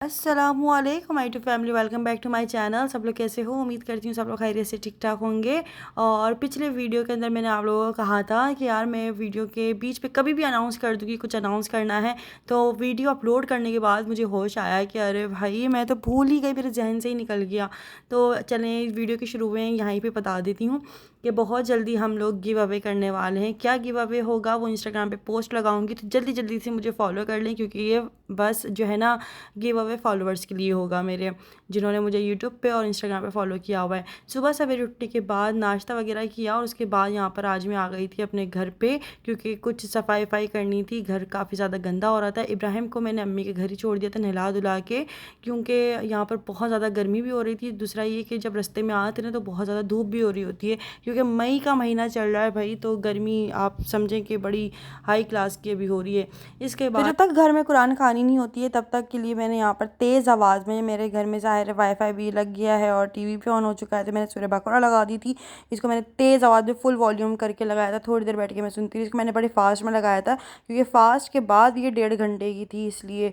अस्सलामुअलैकुम my to family, welcome back to my channel. सब लोग कैसे हो? उम्मीद करती हूँ सब लोग खैरियत से ठीक ठाक होंगे। और पिछले वीडियो के अंदर मैंने आप लोगों को कहा था कि यार मैं वीडियो के बीच पे कभी भी अनाउंस कर दूँगी, कुछ अनाउंस करना है। तो वीडियो अपलोड करने के बाद मुझे होश आया कि अरे भाई मैं तो भूल ही गई, मेरे जहन से ही निकल गया। तो चलें वीडियो के शुरू में यहीं पर बता देती हूँ कि बहुत जल्दी हम लोग गिव अवे करने वाले हैं। क्या गिव अवे होगा वो इंस्टाग्राम पे पोस्ट लगाऊंगी, तो जल्दी जल्दी से मुझे फॉलो कर लें, क्योंकि ये बस जो है ना गिव अवे फॉलोअर्स के लिए होगा मेरे, जिन्होंने मुझे यूट्यूब पे और इंस्टाग्राम पे फॉलो किया हुआ है। सुबह सवेरे उठने के बाद नाश्ता वगैरह किया और उसके बाद यहाँ पर आज मैं आ गई थी अपने घर पे, क्योंकि कुछ सफाई वफाई करनी थी। घर काफ़ी ज़्यादा गंदा हो रहा था। इब्राहिम को मैंने अम्मी के घर ही छोड़ दिया था नहला धुला के, क्योंकि यहाँ पर बहुत ज़्यादा गर्मी भी हो रही थी। दूसरा ये कि जब रास्ते में आते ना तो बहुत ज़्यादा धूप भी हो रही होती है, क्योंकि मई का महीना चल रहा है भाई, तो गर्मी आप समझें कि बड़ी हाई क्लास की अभी हो रही है। इसके बाद जब तक घर में कुरान खानी नहीं होती है तब तक के लिए मैंने यहाँ पर तेज़ आवाज़ में, मेरे घर में ज़ाहिर वाईफाई भी लग गया है और टीवी भी ऑन हो चुका है, तो मैंने सूरह बकरा लगा दी थी। इसको मैंने तेज़ आवाज़ में फुल वॉल्यूम करके लगाया था, थोड़ी देर बैठ के मैं सुनती थी। इसको मैंने बड़ी फास्ट में लगाया था क्योंकि फास्ट के बाद ये 1.5 घंटे की थी, इसलिए।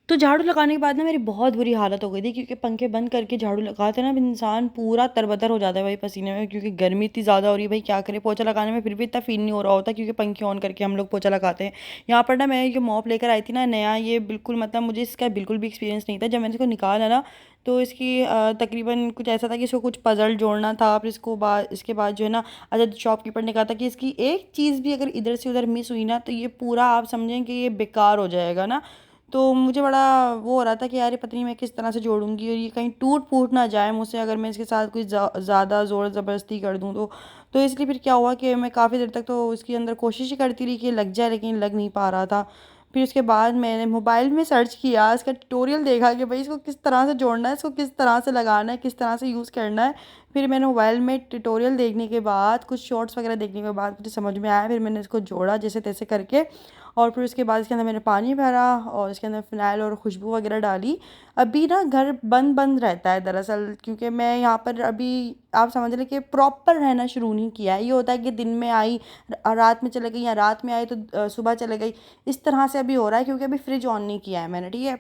तो झाड़ू लगाने के बाद ना मेरी बहुत बुरी हालत हो गई थी, क्योंकि पंखे बंद करके झाड़ू लगाते ना इंसान पूरा तरबतर हो जाता है भाई पसीने में, क्योंकि गर्मी इतनी ज़्यादा हो रही है भाई, क्या करे। पोछा लगाने में फिर भी इतना फील नहीं हो रहा होता, क्योंकि पंखे ऑन करके हम लोग पोछा लगाते हैं। यहाँ पर ना मैं ये मॉप लेकर आई थी ना नया, ये बिल्कुल मतलब मुझे इसका बिल्कुल भी एक्सपीरियंस नहीं था। जब मैंने इसको निकाला ना तो इसकी तकरीबन कुछ ऐसा था कि इसको कुछ पजल जोड़ना था। फिर इसके बाद जो है ना, अच्छा शॉपकीपर ने कहा था कि इसकी एक चीज़ भी अगर इधर से उधर मिस हुई ना तो ये पूरा आप समझें कि ये बेकार हो जाएगा ना। तो मुझे बड़ा वो हो रहा था कि यार ये पता नहीं मैं किस तरह से जोड़ूंगी और ये कहीं टूट फूट ना जाए मुझसे, अगर मैं इसके साथ कुछ ज़्यादा ज़ोर ज़बरदस्ती कर दूँ तो इसलिए फिर क्या हुआ कि मैं काफ़ी देर तक तो उसके अंदर कोशिश ही करती रही कि लग जाए, लेकिन लग नहीं पा रहा था। फिर उसके बाद मैंने मोबाइल में सर्च किया, इसका ट्यूटोरियल देखा कि भाई इसको किस तरह से जोड़ना है, इसको किस तरह से लगाना है, किस तरह से यूज़ करना है। फिर मैंने मोबाइल में ट्यूटोरियल देखने के बाद, कुछ शॉर्ट्स वगैरह देखने के बाद मुझे समझ में आया। फिर मैंने इसको जोड़ा जैसे तैसे करके, और फिर उसके बाद इसके अंदर मैंने पानी भरा और इसके अंदर फ़िनाइल और खुशबू वगैरह डाली। अभी ना घर बंद बंद रहता है दरअसल, क्योंकि मैं यहाँ पर अभी आप समझ लें कि प्रॉपर रहना शुरू नहीं किया है। ये होता है कि दिन में आई, रात में चले गई, या रात में आई तो सुबह चले गई, इस तरह से अभी हो रहा है, क्योंकि अभी फ्रिज ऑन नहीं किया है मैंने, ठीक है।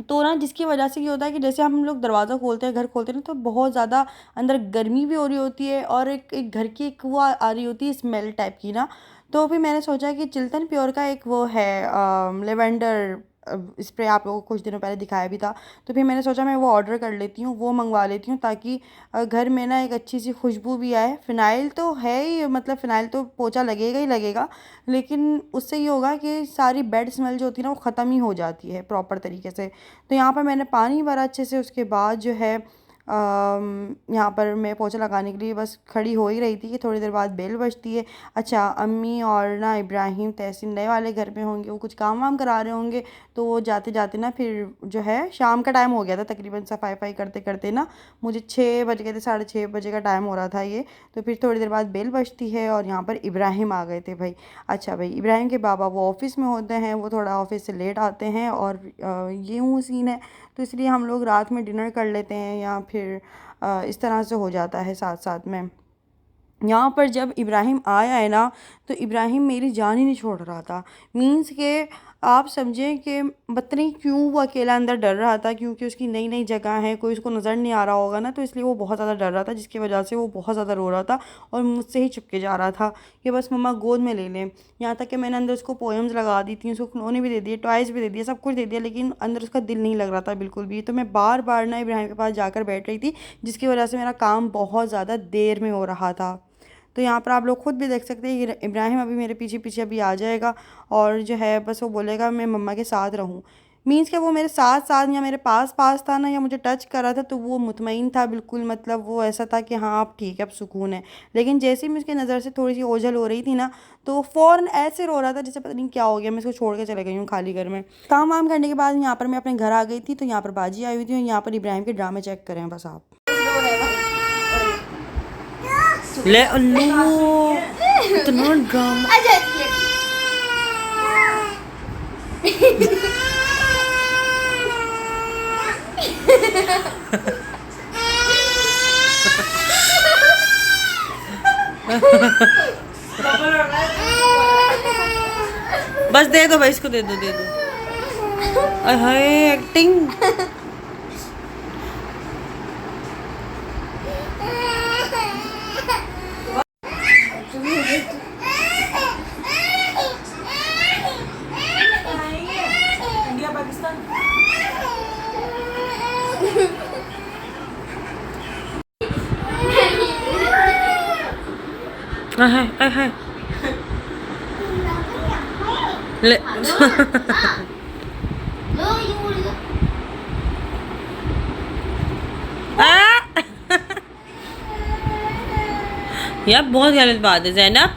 तो ना जिसकी वजह से ये होता है कि जैसे हम लोग दरवाज़ा खोलते हैं, घर खोलते हैं ना, तो बहुत ज़्यादा अंदर गर्मी भी हो रही होती है और एक घर की एक वो आ रही होती है स्मेल टाइप की ना। तो फिर मैंने सोचा कि चिल्टन प्योर का एक वो है लेवेंडर स्प्रे, आप लोगों को कुछ दिनों पहले दिखाया भी था। तो फिर मैंने सोचा मैं वो ऑर्डर कर लेती हूँ, वो मंगवा लेती हूँ, ताकि घर में ना एक अच्छी सी खुशबू भी आए। फ़िनाइल तो है ही, मतलब फ़िनाइल तो पोछा लगेगा ही लगेगा, लेकिन उससे ये होगा कि सारी बैड स्मेल जो होती है ना वो ख़त्म ही हो जाती है प्रॉपर तरीके से। तो यहाँ पर मैंने पानी भरा अच्छे से, उसके बाद जो है यहाँ पर मैं पोछा लगाने के लिए बस खड़ी हो ही रही थी कि थोड़ी देर बाद बेल बजती है। अच्छा, अम्मी और ना इब्राहिम तहसीन नए वाले घर में होंगे, वो कुछ काम वाम करा रहे होंगे, तो वो जाते जाते ना फिर जो है शाम का टाइम हो गया था तकरीबन, सफाई वफाई करते करते ना मुझे 6 बज गए थे, 6:30 बजे का टाइम हो रहा था ये। तो फिर थोड़ी देर बाद बेल बजती है और यहाँ पर इब्राहिम आ गए थे भाई। अच्छा भाई, इब्राहिम के बाबा वो ऑफ़िस में होते हैं, वो थोड़ा ऑफ़िस से लेट आते हैं और ये यूँ सीन है, तो इसलिए हम लोग रात में डिनर कर लेते हैं, या फिर इस तरह से हो जाता है साथ साथ में। यहाँ पर जब इब्राहिम आया है ना, तो इब्राहिम मेरी जान ही नहीं छोड़ रहा था। मीन्स के आप समझें कि पता नहीं क्यों वो अकेला अंदर डर रहा था, क्योंकि उसकी नई नई जगह है, कोई उसको नज़र नहीं आ रहा होगा ना, तो इसलिए वो बहुत ज़्यादा डर रहा था, जिसकी वजह से वो बहुत ज़्यादा रो रहा था और मुझसे ही चिपके जा रहा था कि बस मम्मा गोद में ले लें। यहाँ तक कि मैंने अंदर उसको पोएम्स लगा दी थी, उसको खिलौने भी दे दिए, टॉयज़ भी दे दिए, सब कुछ दे दिया, लेकिन अंदर उसका दिल नहीं लग रहा था बिल्कुल भी। तो मैं बार बार ना इब्राहिम के पास जाकर बैठ रही थी, जिसकी वजह से मेरा काम बहुत ज़्यादा देर में हो रहा था। तो यहाँ पर आप लोग खुद भी देख सकते हैं कि इब्राहिम अभी मेरे पीछे पीछे अभी आ जाएगा और जो है बस वो बोलेगा मैं मम्मा के साथ रहूँ। मीन्स कि वो मेरे साथ साथ या मेरे पास पास था ना, या मुझे टच कर रहा था, तो वो मुतमईन था बिल्कुल, मतलब वो ऐसा था कि हाँ अब ठीक है, अब सुकून है। लेकिन जैसे ही मैं उसकी नज़र से थोड़ी सी ओझल हो रही थी ना, तो फ़ौरन ऐसे रो रहा था जैसे पता नहीं क्या हो गया। मैं इसको छोड़ के चले गई हूँ खाली घर में। काम वाम करने के बाद यहाँ पर मैं अपने घर आ गई थी, तो यहाँ पर बाजी आई हुई थी और यहाँ पर इब्राहिम के ड्रामे चेक करें बस आप। ले अल्लू, इतना ड्रामा। बस दे दो भाई, इसको दे दो, दे दो। हाय एक्टिंग। इंडिया पाकिस्तान। हाय ले यार बहुत गलत बात है ज़ैनब,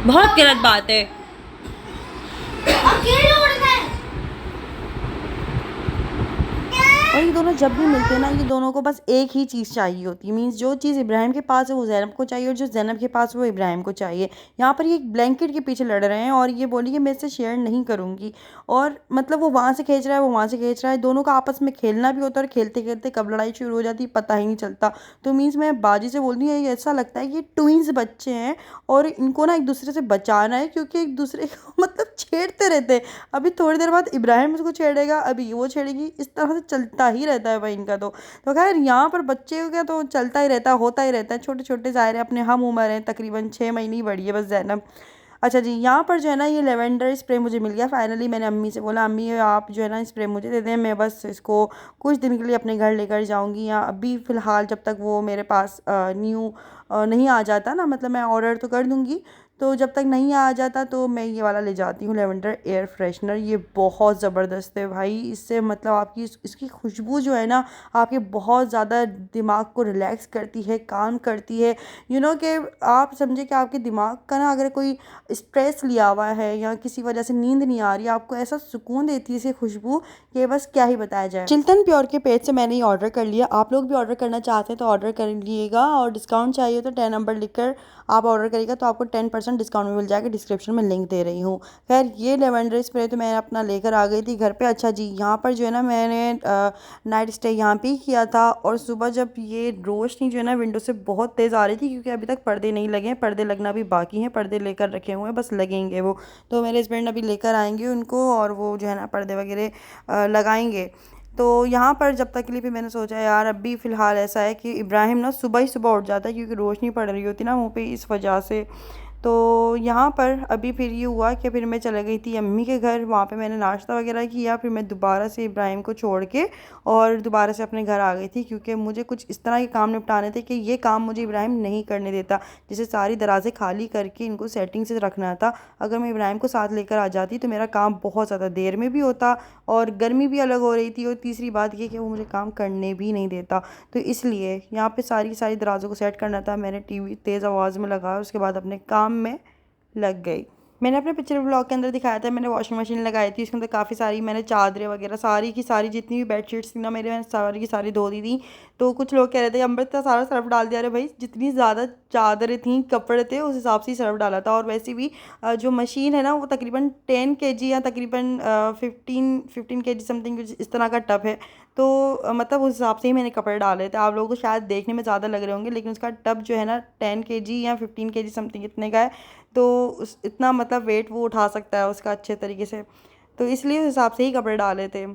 बहुत गलत बात है। और ये दोनों जब भी मिलते हैं ना, ये दोनों को बस एक ही चीज़ चाहिए होती है। मीन्स जो चीज़ इब्राहिम के पास है वो ज़ैनब को चाहिए, और जो ज़ैनब के पास वो इब्राहिम को चाहिए। यहाँ पर ये एक ब्लैंकेट के पीछे लड़ रहे हैं, और ये बोली कि मैं इससे शेयर नहीं करूँगी। और मतलब वो वहाँ से खींच रहा है, वो वहाँ से खींच रहा है, दोनों का आपस में खेलना भी होता है, और खेलते खेलते कब लड़ाई शुरू हो जाती है पता ही नहीं चलता। तो मीन्स मैं बाजी से बोलती हूँ, ये ऐसा लगता है कि ट्विंस बच्चे हैं, और इनको ना एक दूसरे से बचाना है, क्योंकि एक दूसरे को मतलब छेड़ते रहते हैं। अभी थोड़ी देर बाद इब्राहिम उसको छेड़ेगा, अभी वो छेड़ेगी, इस तरह से चलता ही रहता है भाई इनका। तो खैर यहाँ पर बच्चे का तो चलता ही रहता है, होता ही रहता है। छोटे छोटे ज़ाहिर है, अपने हम उम्र हैं, तकरीबन 6 महीने ही बड़ी है बस ज़ैनब। अच्छा जी, यहाँ पर जो है ना ये लेवेंडर स्प्रे मुझे मिल गया फाइनली। मैंने अम्मी से बोला, अम्मी आप जो है ना स्प्रे मुझे दे दें, मैं बस इसको कुछ दिन के लिए अपने घर लेकर जाऊँगी, या अभी फ़िलहाल जब तक वो मेरे पास न्यू नहीं आ जाता ना, मतलब मैं ऑर्डर तो कर दूँगी, तो जब तक नहीं आ जाता तो मैं ये वाला ले जाती हूँ, लेवेंडर एयर फ्रेशनर। ये बहुत ज़बरदस्त है भाई, इससे मतलब आपकी इसकी खुशबू जो है ना आपके बहुत ज़्यादा दिमाग को रिलैक्स करती है, काम करती है। कि आप समझे कि आपके दिमाग का ना अगर कोई स्ट्रेस लिया हुआ है या किसी वजह से नींद नहीं आ रही, आपको ऐसा सुकून देती है इसे खुशबू कि बस क्या ही बताया जाए। चिल्टन प्योर के पेज से मैंने ये ऑर्डर कर लिया। आप लोग भी ऑर्डर करना चाहते हैं तो ऑर्डर कर लीजिएगा, और डिस्काउंट चाहिए तो 10 नंबर लिखकर आप ऑर्डर करिएगा तो आपको 10% डिस्काउंट में मिल जाएगा। डिस्क्रिप्शन में लिंक दे रही हूँ। खैर ये लेवेंडर स्प्रे तो मैं अपना लेकर आ गई थी घर पे। अच्छा जी, यहाँ पर जो है ना मैंने नाइट स्टे यहाँ पे ही किया था, और सुबह जब ये रोशनी जो है ना विंडो से बहुत तेज़ आ रही थी, क्योंकि अभी तक पर्दे नहीं लगे हैं, पर्दे लगना भी बाकी हैं, पर्दे लेकर रखे हुए हैं, बस लगेंगे वो। तो मेरे हस्बैंड अभी लेकर आएंगे उनको, और वो जो है ना पर्दे वगैरह लगाएंगे। तो यहाँ पर जब तक के लिए भी मैंने सोचा यार अभी फ़िलहाल ऐसा है कि इब्राहिम ना सुबह ही सुबह उठ जाता है, क्योंकि रोशनी पड़ रही होती ना मुँह पे, इस वजह से। तो यहाँ पर अभी फिर ये हुआ कि फिर मैं चले गई थी अम्मी के घर, वहाँ पे मैंने नाश्ता वगैरह किया, फिर मैं दोबारा से इब्राहिम को छोड़ के और दोबारा से अपने घर आ गई थी, क्योंकि मुझे कुछ इस तरह के काम निपटाने थे कि ये काम मुझे इब्राहिम नहीं करने देता। जैसे सारी दराज़ें खाली करके इनको सेटिंग से रखना था। अगर मैं इब्राहिम को साथ लेकर आ जाती तो मेरा काम बहुत ज़्यादा देर में भी होता, और गर्मी भी अलग हो रही थी, और तीसरी बात ये कि वो मुझे काम करने भी नहीं देता। तो इसलिए यहाँ पे सारी सारी दराज़ों को सेट करना था। मैंने टीवी तेज़ आवाज़ में लगाया, उसके बाद अपने काम में लग गई। मैंने अपने पिछले ब्लॉग के अंदर दिखाया था, मैंने वॉशिंग मशीन लगाई थी, उसके अंदर काफ़ी सारी मैंने चादरें वगैरह सारी की सारी जितनी भी बेडशीट्स थी ना मेरे, मैंने सारी की सारी धो दी थी। तो कुछ लोग कह रहे थे अमृता सारा सर्फ डाल दिया। अरे भाई, जितनी ज़्यादा चादरें थी, कपड़े थे, उस हिसाब से ही सर्फ डाला था। और वैसे भी जो मशीन है ना वो तकरीबन 10 kg या तकरीबन 15 kg समथिंग इस तरह का टब है। तो मतलब उस हिसाब से ही मैंने कपड़े डाले थे। आप लोगों को शायद देखने में ज़्यादा लग रहे होंगे, लेकिन उसका टब जो है ना 10 kg या 15 kg समथिंग इतने का है। तो उस इतना मतलब वेट वो उठा सकता है उसका अच्छे तरीके से, तो इसलिए उस हिसाब से ही कपड़े डाले थे।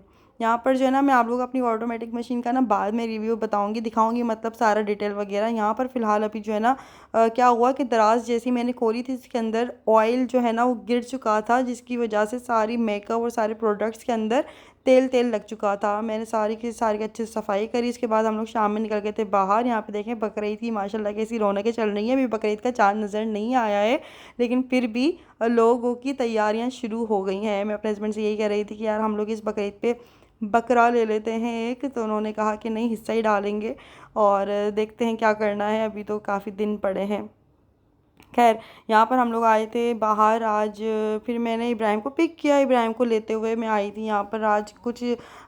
यहाँ पर जो है ना मैं आप लोग अपनी ऑटोमेटिक मशीन का ना बाद में रिव्यू बताऊँगी, दिखाऊँगी, मतलब सारा डिटेल वगैरह। यहाँ पर फ़िलहाल अभी जो है ना क्या हुआ कि दराज जैसी मैंने खोली थी, इसके अंदर ऑयल जो है ना वो गिर चुका था, जिसकी वजह से सारी मेकअप और सारे प्रोडक्ट्स के अंदर तेल तेल लग चुका था। मैंने सारी की अच्छे से सफाई करी। इसके बाद हम लोग शाम में निकल गए थे बाहर। यहाँ पे देखें बकरीद की माशाल्लाह कैसी रौनकें चल रही हैं। अभी बकरीद का चाँद नज़र नहीं आया है, लेकिन फिर भी लोगों की तैयारियां शुरू हो गई हैं। मैं अपने हस्बैंड से यही कह रही थी कि यार हम लोग इस बकरीद पे बकरा ले लेते हैं एक, तो उन्होंने कहा कि नहीं, हिस्सा ही डालेंगे, और देखते हैं क्या करना है, अभी तो काफ़ी दिन पड़े हैं। खैर यहाँ पर हम लोग आए थे बाहर आज, फिर मैंने इब्राहिम को पिक किया। इब्राहिम को लेते हुए मैं आई थी यहाँ पर। आज कुछ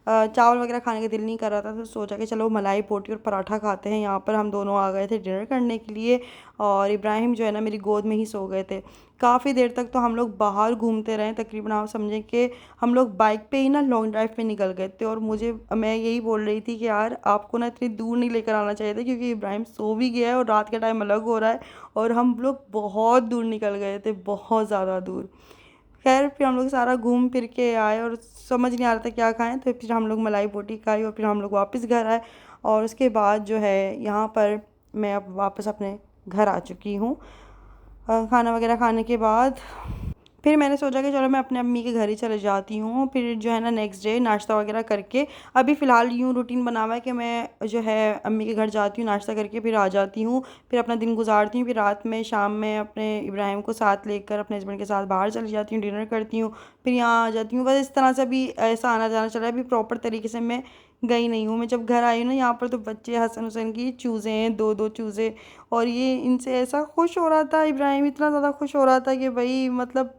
चावल वगैरह खाने का दिल नहीं कर रहा था, तो सोचा कि चलो मलाई पोटी और पराठा खाते हैं। यहाँ पर हम दोनों आ गए थे डिनर करने के लिए, और इब्राहिम जो है ना मेरी गोद में ही सो गए थे। काफ़ी देर तक तो हम लोग बाहर घूमते रहे, तकरीबन आप समझें कि हम लोग बाइक पे ही ना लॉन्ग ड्राइव पे निकल गए थे। और मैं यही बोल रही थी कि यार आपको ना इतनी दूर नहीं लेकर आना चाहिए था, क्योंकि इब्राहिम सो भी गया है और रात का टाइम अलग हो रहा है, और हम लोग बहुत दूर निकल गए थे, बहुत ज़्यादा दूर। खैर फिर हम लोग सारा घूम फिर के आए और समझ नहीं आ रहा था क्या खाएं, तो फिर हम लोग मलाई बोटी खाई और फिर हम लोग वापस घर आए। और उसके बाद जो है यहाँ पर मैं अब वापस अपने घर आ चुकी हूँ। खाना वगैरह खाने के बाद फिर मैंने सोचा कि चलो मैं अपने अम्मी के घर ही चले जाती हूँ। फिर जो है ना नेक्स्ट डे नाश्ता वगैरह करके, अभी फ़िलहाल यूँ रूटीन बना हुआ है कि मैं जो है अम्मी के घर जाती हूँ, नाश्ता करके फिर आ जाती हूँ, फिर अपना दिन गुजारती हूँ। फिर रात में शाम में अपने इब्राहिम को साथ लेकर अपने हस्बैंड के साथ बाहर चली जाती हूँ, डिनर करती हूँ, फिर यहाँ आ जाती हूँ। बस इस तरह से अभी ऐसा आना जाना चला है, अभी प्रॉपर तरीके से मैं गई नहीं हूँ। मैं जब घर आई हूँ ना, यहाँ पर तो बच्चे हसन हुसैन की चूज़े हैं, दो दो चूज़े, और ये इनसे ऐसा खुश हो रहा था, इब्राहिम इतना ज़्यादा खुश हो रहा था कि भाई मतलब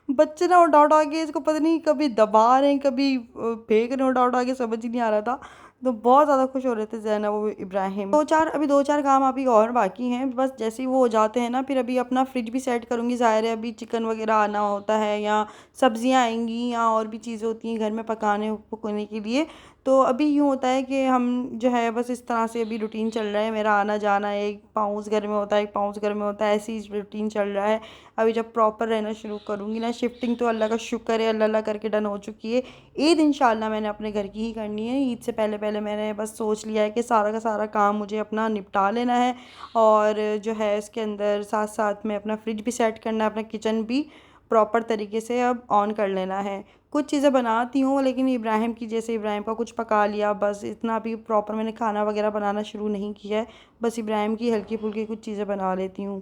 बच्चे ना उठा उठा के इसको पता नहीं कभी दबा रहे हैं, कभी फेंक रहे हैं, उठा उठा के समझ ही नहीं आ रहा था। तो बहुत ज़्यादा खुश हो रहे थे ज़ैनब और इब्राहिम। दो चार काम अभी और बाकी हैं, बस जैसे ही वो हो जाते हैं ना, फिर अभी अपना फ्रिज भी सेट करूँगी। ज़ाहिर है अभी चिकन वगैरह आना होता है, या सब्जियाँ आएंगी, या और भी चीज़ें होती हैं घर में पकाने के लिए। तो अभी यूँ होता है कि हम जो है बस इस तरह से अभी रूटीन चल रहा है मेरा, आना जाना, एक पाँव उस घर में होता है, एक पाँव उस घर में होता है, ऐसी रूटीन चल रहा है। अभी जब प्रॉपर रहना शुरू करूँगी ना, शिफ्टिंग तो अल्लाह का शुक्र है, अल्लाह अल्लाह करके डन हो चुकी है। ईद इंशाल्लाह मैंने अपने घर की ही करनी है। ईद से पहले पहले मैंने बस सोच लिया है कि सारा का सारा काम मुझे अपना निपटा लेना है, और जो है इसके अंदर साथ साथ में अपना फ्रिज भी सेट करना है, अपना किचन भी प्रॉपर तरीके से अब ऑन कर लेना है। कुछ चीज़ें बनाती हूँ, लेकिन इब्राहिम की, जैसे इब्राहिम का कुछ पका लिया बस, इतना अभी प्रॉपर मैंने खाना वगैरह बनाना शुरू नहीं किया है। बस इब्राहिम की हल्की फुल्की कुछ चीज़ें बना लेती हूँ।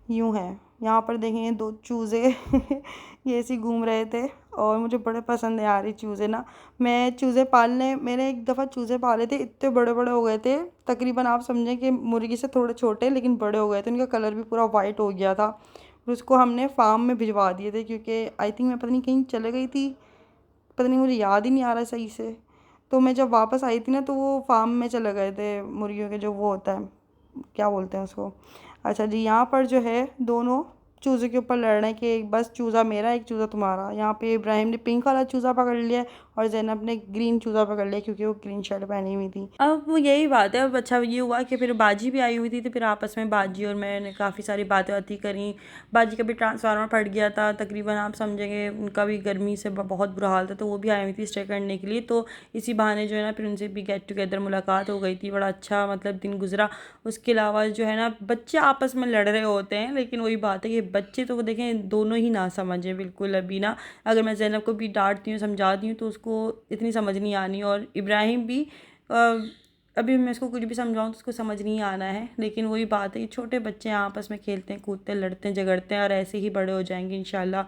यूँ है। यहाँ पर देखें दो चूज़े ये ऐसे ही घूम रहे थे, और मुझे बड़े पसंद है यार ये चूज़े ना। मैं चूज़े पालने, मैंने एक दफ़ा चूज़े पाले थे, इतने बड़े बड़े हो गए थे, तकरीबन आप समझें कि मुर्गी से थोड़े छोटे, लेकिन बड़े हो गए थे। उनका कलर भी पूरा वाइट हो गया था। फिर उसको हमने फार्म में भिजवा दिए थे, क्योंकि आई थिंक मैं पता नहीं कहीं चले गई थी, पता नहीं, मुझे याद ही नहीं आ रहा सही से। तो मैं जब वापस आई थी ना, तो वो फार्म में चले गए थे मुर्गियों के, जो वो होता है, क्या बोलते हैं उसको। अच्छा जी, यहाँ पर जो है दोनों चूज़े के ऊपर लड़ रहे हैं कि एक बस चूज़ा मेरा, एक चूज़ा तुम्हारा। यहाँ पे इब्राहिम ने पिंक वाला चूज़ा पकड़ लिया है, और ज़ैनब ने ग्रीन चूज़ा पकड़ लिया, क्योंकि वो ग्रीन शर्ट पहनी हुई थी। अब वो यही बात है। अब अच्छा ये हुआ कि फिर बाजी भी आई हुई थी, तो फिर आपस में बाजी और मैंने काफ़ी सारी बातें बातें करी। बाजी का भी ट्रांसफार्मर फट गया था तकरीबन, आप समझेंगे, उनका भी गर्मी से बहुत बुरा हाल था, तो वो भी आई हुई थी स्टे करने के लिए। तो इसी बहाने जो है ना फिर उनसे भी गेट टुगेदर मुलाकात हो गई थी, बड़ा अच्छा मतलब दिन गुजरा। उसके अलावा जो है ना, बच्चे आपस में लड़ रहे होते हैं, लेकिन वही बात है कि बच्चे तो वो देखें दोनों ही ना समझें बिल्कुल अभी ना। अगर मैं ज़ैनब को भी डांटती हूँ, समझाती हूँ, तो उसको इतनी समझ नहीं आनी, और इब्राहिम भी अभी मैं इसको कुछ भी समझाऊँ तो उसको समझ नहीं आना है। लेकिन वही बात है कि छोटे बच्चे आपस में खेलते हैं, कूदते हैं, लड़ते हैं, झगड़ते हैं, और ऐसे ही बड़े हो जाएंगे इंशाल्लाह।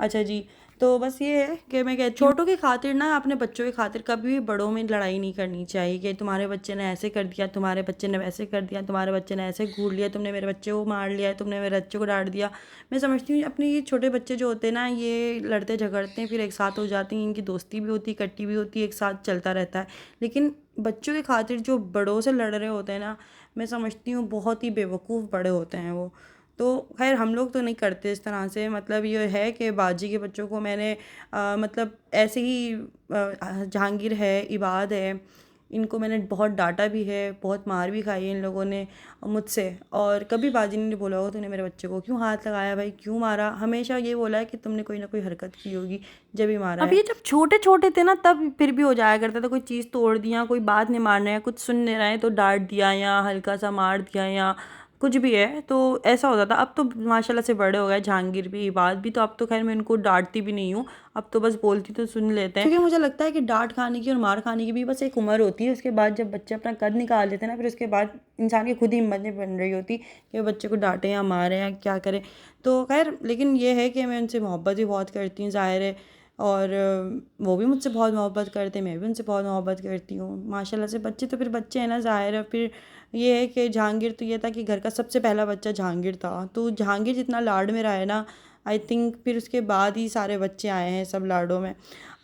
अच्छा जी, तो बस ये है कि मैं कहती हूँ छोटों की खातिर ना, अपने बच्चों की खातिर कभी भी बड़ों में लड़ाई नहीं करनी चाहिए कि तुम्हारे बच्चे ने ऐसे कर दिया, तुम्हारे बच्चे ने वैसे कर दिया, तुम्हारे बच्चे ने ऐसे घूर लिया, तुमने मेरे बच्चे को मार लिया, तुमने मेरे बच्चे को डांट दिया। मैं समझती हूँ अपने ये छोटे बच्चे जो होते हैं ना, ये लड़ते झगड़ते हैं, फिर एक साथ हो जाते हैं, इनकी दोस्ती भी होती है, इकट्ठी भी होती है, एक साथ चलता रहता है। लेकिन बच्चों की खातिर जो बड़ों से लड़ रहे होते हैं ना, मैं समझती हूँ बहुत ही बेवकूफ़ बड़े होते हैं वो। तो खैर हम लोग तो नहीं करते इस तरह से। मतलब ये है कि बाजी के बच्चों को मैंने मतलब ऐसे ही जहांगीर है, इबाद है, इनको मैंने बहुत डांटा भी है, बहुत मार भी खाई है इन लोगों ने मुझसे। और कभी बाजी ने नहीं बोला होगा तूने मेरे बच्चे को क्यों हाथ लगाया भाई, क्यों मारा। हमेशा ये बोला है कि तुमने कोई ना कोई हरकत की होगी जब ही मारा है। अब ये जब छोटे छोटे थे ना, तब फिर भी हो जाया करता था, कोई चीज़ तोड़ दिया, कोई बात नहीं मान रहे हैं, कुछ सुन नहीं रहे हैं, तो डांट दिया या हल्का सा मार दिया या कुछ भी है, तो ऐसा होता था। अब तो माशाल्लाह से बड़े हो गए, जहांगीर भी, इबाद भी, तो अब तो खैर मैं उनको डांटती भी नहीं हूँ, अब तो बस बोलती तो सुन लेते हैं। क्योंकि मुझे लगता है कि डांट खाने की और मार खाने की भी बस एक उम्र होती है, उसके बाद जब बच्चे अपना कद निकाल लेते हैं ना, फिर उसके बाद इंसान की खुद ही हिम्मत नहीं बन रही होती कि बच्चे को डांटें या मारें या क्या करें। तो खैर लेकिन ये है कि मैं उनसे मोहब्बत भी बहुत करती हूँ, ज़ाहिर है, और वो भी मुझसे बहुत मोहब्बत करते हैं, मैं भी उनसे बहुत मोहब्बत करती हूँ माशाल्लाह से। बच्चे तो फिर बच्चे हैं ना, ज़ाहिर है। फिर ये है कि जहांगीर तो ये था कि घर का सबसे पहला बच्चा जहांगीर था, तो जहांगीर जितना लाड में रहा है ना, आई थिंक फिर उसके बाद ही सारे बच्चे आए हैं सब लाडों में।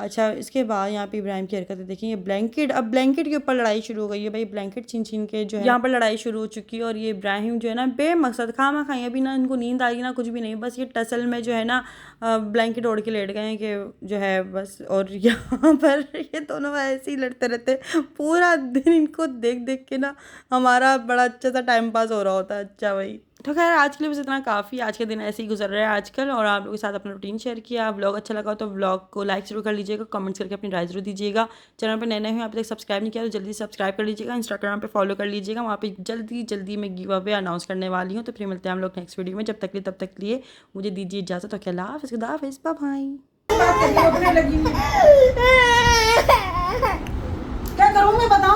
अच्छा, इसके बाद यहाँ पे इब्राहिम की हरकतें देखिए, ये ब्लैंकेट, अब ब्लैंकेट के ऊपर लड़ाई शुरू हो गई है भाई, ब्लैंकेट छीन छीन के जो है यहाँ पर लड़ाई शुरू हो चुकी है। और ये इब्राहिम जो है ना बेमकसद खामा खाई, अभी ना इनको नींद आई ना कुछ भी नहीं, बस ये टसल में जो है ना ब्लैंकेट ओढ़ के लेट गए हैं कि जो है बस। और यहाँ पर ये दोनों ऐसे ही लड़ते रहते पूरा दिन, इनको देख देख के ना हमारा बड़ा अच्छा सा टाइम पास हो रहा होता है। अच्छा भाई, तो खैर आज के लिए बस इतना काफ़ी। आज का दिन ऐसे ही गुजर रहा है आजकल, और आप लोगों के साथ अपना रूटीन शेयर किया। व्लॉग अच्छा लगा तो व्लॉग को लाइक जरूर कर लीजिएगा, कमेंट्स करके अपनी राय जरूर दीजिएगा। चैनल पर नए नए हुए, अभी तक सब्सक्राइब नहीं किया तो जल्दी सब्सक्राइब कर लीजिएगा। इंस्टाग्राम पे फॉलो कर लीजिएगा, वहाँ पे जल्दी मैं गिव अवे अनाउंस करने वाली हूँ। तो फिर मिलते हैं हम लोग नेक्स्ट वीडियो में। तब तक लिए मुझे दीजिए इजाज़त। तो अल्लाह हाफ़िज़, खुदा हाफ़िज़, बाय बाय। क्या करूँ मैं बताओ।